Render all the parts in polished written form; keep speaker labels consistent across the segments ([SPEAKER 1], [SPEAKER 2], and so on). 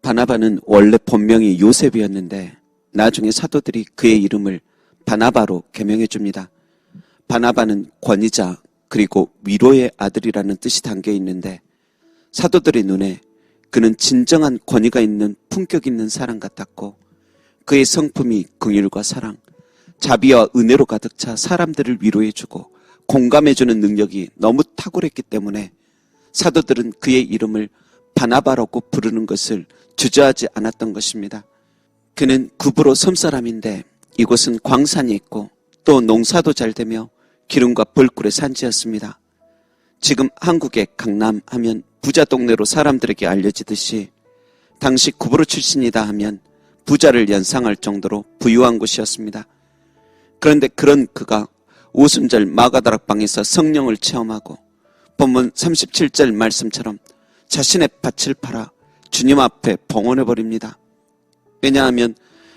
[SPEAKER 1] 바나바는 원래 본명이 요셉이었는데 나중에 사도들이 그의 이름을 바나바로 개명해 줍니다. 바나바는 권위자 그리고 위로의 아들이라는 뜻이 담겨 있는데 사도들의 눈에 그는 진정한 권위가 있는 품격 있는 사람 같았고 그의 성품이 긍휼과 사랑, 자비와 은혜로 가득 차 사람들을 위로해주고 공감해주는 능력이 너무 탁월했기 때문에 사도들은 그의 이름을 바나바라고 부르는 것을 주저하지 않았던 것입니다. 그는 구브로 섬사람인데 이곳은 광산이 있고 또 농사도 잘 되며 기름과 벌꿀의 산지였습니다. 지금 한국의 강남 하면 부자 동네로 사람들에게 알려지듯이 당시 구브로 출신이다 하면 부자를 연상할 정도로 부유한 곳이었습니다. 그런데 그런 그가 오순절 마가다락방에서 성령을 체험하고 본문 37절 말씀처럼 자신의 밭을 팔아 주님 앞에 봉헌해버립니다. 왜냐하면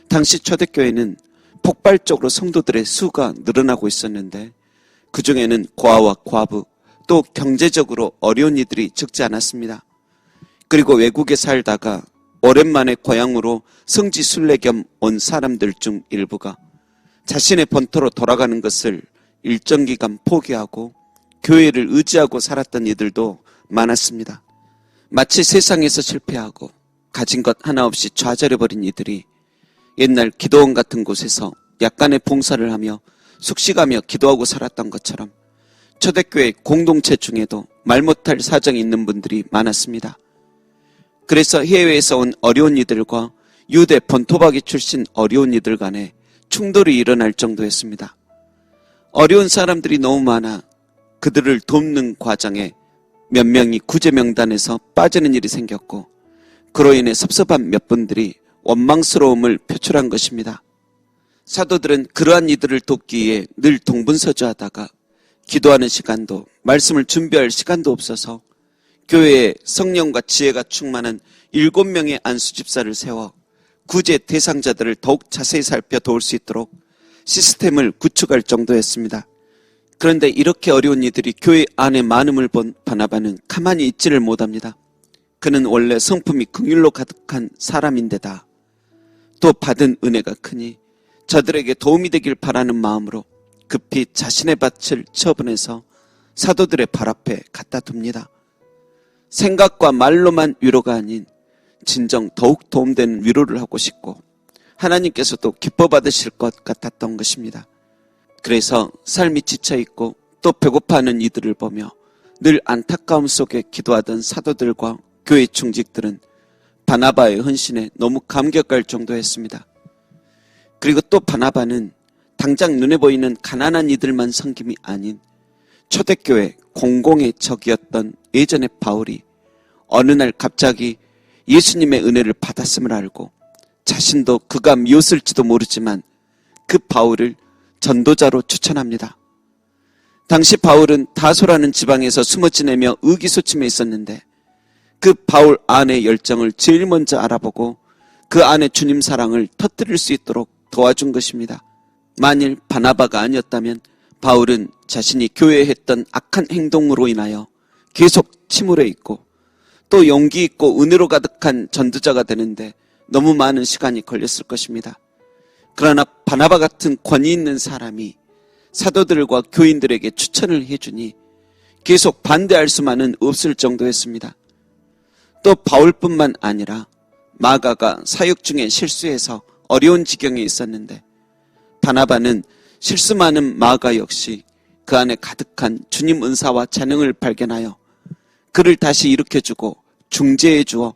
[SPEAKER 1] 당시 초대교회는 폭발적으로 성도들의 수가 늘어나고 있었는데 그 중에는 고아와 과부 또 경제적으로 어려운 이들이 적지 않았습니다. 그리고 외국에 살다가 오랜만에 고향으로 성지 순례 겸 온 사람들 중 일부가 자신의 본토로 돌아가는 것을 일정 기간 포기하고 교회를 의지하고 살았던 이들도 많았습니다. 마치 세상에서 실패하고 가진 것 하나 없이 좌절해버린 이들이 옛날 기도원 같은 곳에서 약간의 봉사를 하며 숙식하며 기도하고 살았던 것처럼 초대교회 공동체 중에도 말 못할 사정이 있는 분들이 많았습니다. 그래서 해외에서 온 어려운 이들과 유대 본토박이 출신 어려운 이들 간에 충돌이 일어날 정도였습니다. 어려운 사람들이 너무 많아 그들을 돕는 과정에 몇 명이 구제 명단에서 빠지는 일이 생겼고 그로 인해 섭섭한 몇 분들이 원망스러움을 표출한 것입니다. 사도들은 그러한 이들을 돕기 위해 늘 동분서주하다가 기도하는 시간도 말씀을 준비할 시간도 없어서 교회에 성령과 지혜가 충만한 7명의 안수집사를 세워 구제 대상자들을 더욱 자세히 살펴 도울 수 있도록 시스템을 구축할 정도였습니다. 그런데 이렇게 어려운 이들이 교회 안에 많음을 본 바나바는 가만히 있지를 못합니다. 그는 원래 성품이 긍휼로 가득한 사람인데다 또 받은 은혜가 크니 저들에게 도움이 되길 바라는 마음으로 급히 자신의 밭을 처분해서 사도들의 발 앞에 갖다 둡니다. 생각과 말로만 위로가 아닌 진정 더욱 도움되는 위로를 하고 싶고 하나님께서도 기뻐 받으실 것 같았던 것입니다. 그래서 삶이 지쳐있고 또 배고파하는 이들을 보며 늘 안타까움 속에 기도하던 사도들과 교회 충직들은 바나바의 헌신에 너무 감격할 정도였습니다. 그리고 또 바나바는 당장 눈에 보이는 가난한 이들만 섬김이 아닌 초대교회 공공의 적이었던 예전의 바울이 어느 날 갑자기 예수님의 은혜를 받았음을 알고 자신도 그가 미웠을지도 모르지만 그 바울을 전도자로 추천합니다. 당시 바울은 다소라는 지방에서 숨어 지내며 의기소침해 있었는데 그 바울 안의 열정을 제일 먼저 알아보고 그 안에 주님 사랑을 터뜨릴 수 있도록 도와준 것입니다. 만일 바나바가 아니었다면 바울은 자신이 교회에 했던 악한 행동으로 인하여 계속 침울해 있고 또 용기 있고 은혜로 가득한 전도자가 되는데 너무 많은 시간이 걸렸을 것입니다. 그러나 바나바 같은 권위 있는 사람이 사도들과 교인들에게 추천을 해주니 계속 반대할 수만은 없을 정도였습니다. 또 바울뿐만 아니라 마가가 사역 중에 실수해서 어려운 지경에 있었는데 바나바는 실수 많은 마가 역시 그 안에 가득한 주님 은사와 재능을 발견하여 그를 다시 일으켜주고 중재해 주어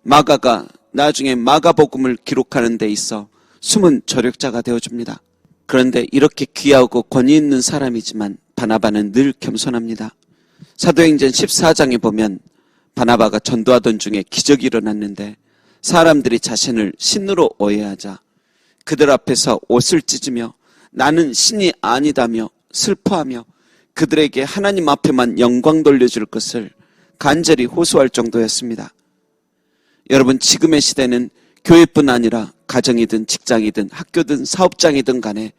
[SPEAKER 1] 마가가 나중에 마가복음을 기록하는 데 있어 숨은 조력자가 되어줍니다. 그런데 이렇게 귀하고 권위 있는 사람이지만 바나바는 늘 겸손합니다. 사도행전 14장에 보면 바나바가 전도하던 중에 기적이 일어났는데 사람들이 자신을 신으로 오해하자 그들 앞에서 옷을 찢으며 나는 신이 아니다며 슬퍼하며 그들에게 하나님 앞에만 영광 돌려줄 것을 간절히 호소할 정도였습니다. 여러분, 지금의 시대는 교회뿐 아니라 가정이든 직장이든 학교든 사업장이든 간에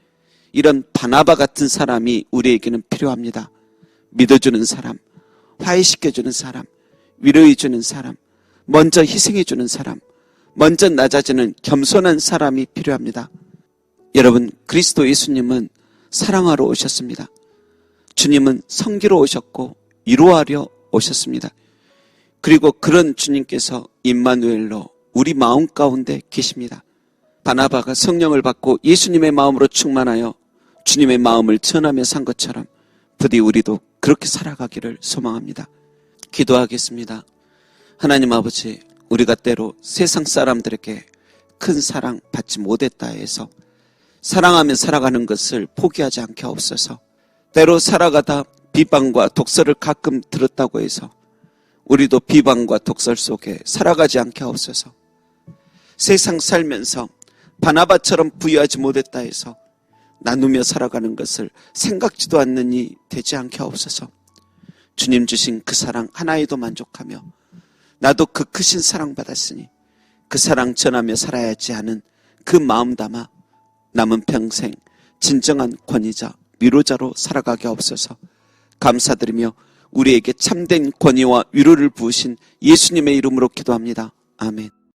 [SPEAKER 1] 이런 바나바 같은 사람이 우리에게는 필요합니다. 믿어주는 사람, 화해시켜주는 사람, 위로해주는 사람, 먼저 희생해주는 사람, 먼저 낮아지는 겸손한 사람이 필요합니다. 여러분, 그리스도 예수님은 사랑하러 오셨습니다. 주님은 섬기러 오셨고 위로하려 오셨습니다. 그리고 그런 주님께서 임마누엘로 우리 마음 가운데 계십니다. 바나바가 성령을 받고 예수님의 마음으로 충만하여 주님의 마음을 전하며 산 것처럼 부디 우리도 그렇게 살아가기를 소망합니다. 기도하겠습니다. 하나님 아버지, 우리가 때로 세상 사람들에게 큰 사랑 받지 못했다 해서 사랑하며 살아가는 것을 포기하지 않게 하옵소서. 때로 살아가다 비방과 독설을 가끔 들었다고 해서 우리도 비방과 독설 속에 살아가지 않게 하옵소서. 세상 살면서 바나바처럼 부유하지 못했다 해서 나누며 살아가는 것을 생각지도 않느니 되지 않게 하옵소서. 주님 주신 그 사랑 하나에도 만족하며 나도 그 크신 사랑 받았으니 그 사랑 전하며 살아야지 하는 그 마음 담아 남은 평생 진정한 권위자, 위로자로 살아가게 하옵소서. 감사드리며 우리에게 참된 권위와 위로를 부으신 예수님의 이름으로 기도합니다. 아멘.